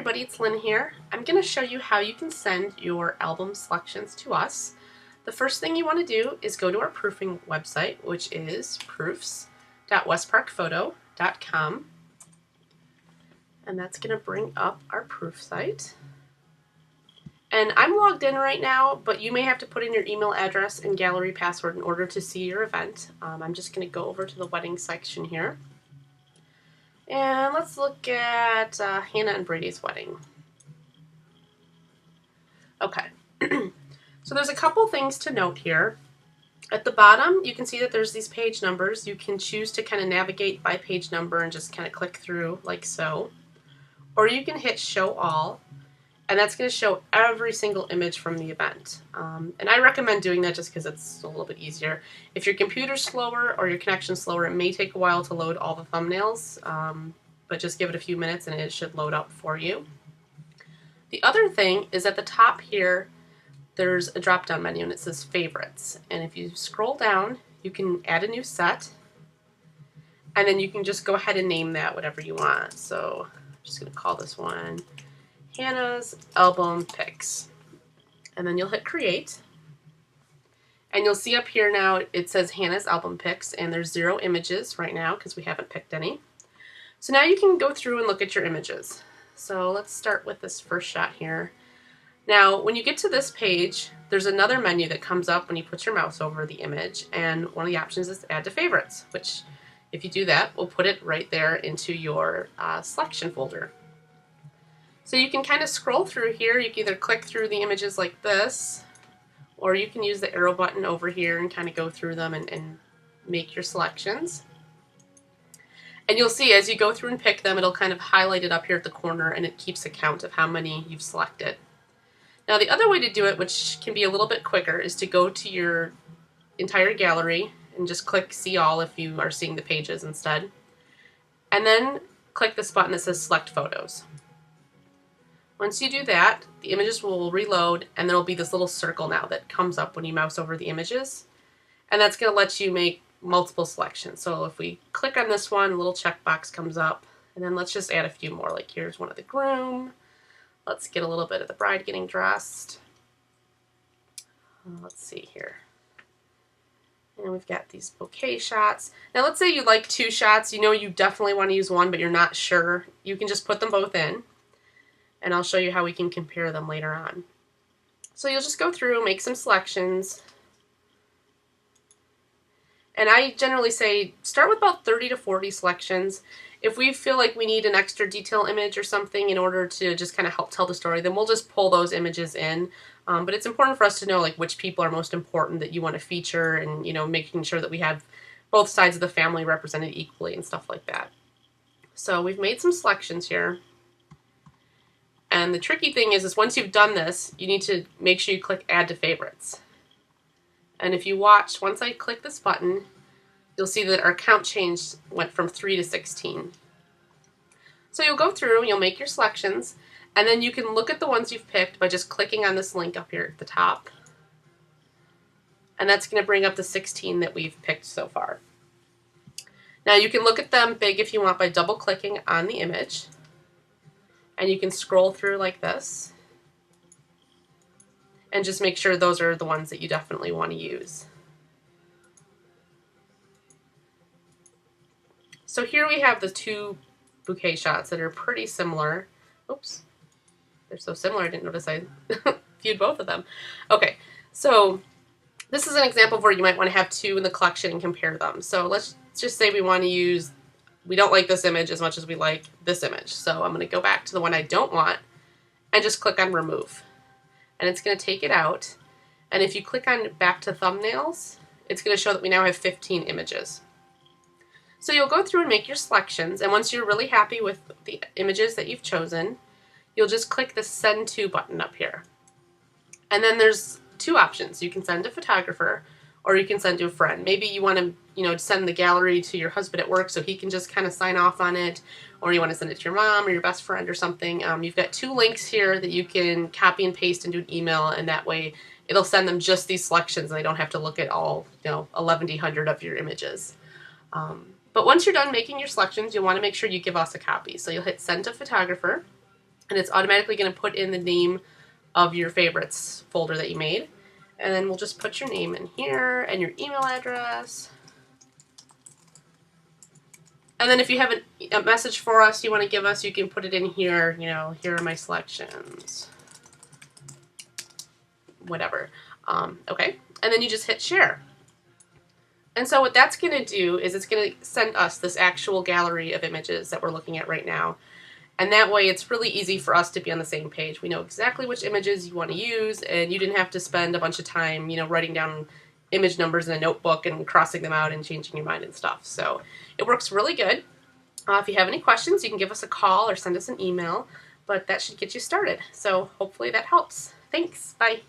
everybody, it's Lynn here. I'm going to show you how you can send your album selections to us. The first thing you want to do is go to our proofing website, which is proofs.westparkphoto.com, and that's going to bring up our proof site. And I'm logged in right now, but you may have to put in your email address and gallery password in order to see your event. I'm just going to go over to the wedding section here. And let's look at Hannah and Brady's wedding. Okay, so there's a couple things to note here. At the bottom, you can see that there's these page numbers. You can choose to kind of navigate by page number and just kind of click through like so. Or you can hit Show All, and that's going to show every single image from the event. And I recommend doing that just because it's a little bit easier. If your computer's slower or your connection's slower, it may take a while to load all the thumbnails, but just give it a few minutes and it should load up for you. The other thing is at the top here, there's a drop-down menu and it says Favorites. And if you scroll down, you can add a new set, and then you can just go ahead and name that whatever you want. So I'm just going to call this one Hannah's Album Pics, and then you'll hit Create, and you'll see up here now it says Hannah's Album Pics, and there's 0 images right now because we haven't picked any. So now you can go through and look at your images. So let's start with this first shot here. Now when you get to this page, there's another menu that comes up when you put your mouse over the image, and one of the options is Add to Favorites, which if you do that, we'll put it right there into your selection folder. So you can kind of scroll through here. You can either click through the images like this, or you can use the arrow button over here and kind of go through them and make your selections. And you'll see as you go through and pick them, it'll kind of highlight it up here at the corner, and it keeps a count of how many you've selected. Now the other way to do it, which can be a little bit quicker, is to go to your entire gallery and just click See All if you are seeing the pages instead. And then click this button that says Select Photos. Once you do that, the images will reload, and there will be this little circle now that comes up when you mouse over the images. And that's going to let you make multiple selections. So if we click on this one, a little checkbox comes up, and then let's just add a few more. Like here's one of the groom. Let's get a little bit of the bride getting dressed. Let's see here. And we've got these bouquet shots. Now let's say you like 2 shots. You know you definitely want to use one, but you're not sure. You can just put them both in, and I'll show you how we can compare them later on. So you'll just go through, make some selections. And I generally say start with about 30 to 40 selections. If we feel like we need an extra detail image or something in order to just kind of help tell the story, then we'll just pull those images in. But it's important for us to know like which people are most important that you want to feature, and making sure that we have both sides of the family represented equally and stuff like that. So we've made some selections here. And the tricky thing is once you've done this, you need to make sure you click Add to Favorites. And if you watch, once I click this button, you'll see that our count change went from 3 to 16. So you'll go through and you'll make your selections, and then you can look at the ones you've picked by just clicking on this link up here at the top. And that's going to bring up the 16 that we've picked so far. Now you can look at them big if you want by double clicking on the image. And you can scroll through like this and just make sure those are the ones that you definitely want to use. So here we have the 2 bouquet shots that are pretty similar. Oops, they're so similar I didn't notice I viewed both of them. Okay, so this is an example of where you might want to have 2 in the collection and compare them. So let's just say we don't like this image as much as we like this image. So I'm going to go back to the one I don't want and just click on Remove. And it's going to take it out. And if you click on Back to Thumbnails, it's going to show that we now have 15 images. So you'll go through and make your selections, and once you're really happy with the images that you've chosen, you'll just click the Send To button up here. And then there's 2 options. You can send to a photographer, or you can send to a friend. Maybe you want to send the gallery to your husband at work so he can just kind of sign off on it, or you want to send it to your mom or your best friend or something. You've got 2 links here that you can copy and paste into an email, and that way it'll send them just these selections and they don't have to look at all 1,100 of your images. But once you're done making your selections, you'll want to make sure you give us a copy. So you'll hit Send to Photographer, and it's automatically going to put in the name of your favorites folder that you made. And then we'll just put your name in here and your email address. And then if you have a message for us you want to give us, you can put it in here, you know, here are my selections, whatever. Okay, and then you just hit share. And so what that's going to do is it's going to send us this actual gallery of images that we're looking at right now. And that way it's really easy for us to be on the same page. We know exactly which images you want to use, and you didn't have to spend a bunch of time, you know, writing down image numbers in a notebook and crossing them out and changing your mind and stuff. So it works really good. If you have any questions, you can give us a call or send us an email, but that should get you started. So hopefully that helps. Thanks. Bye.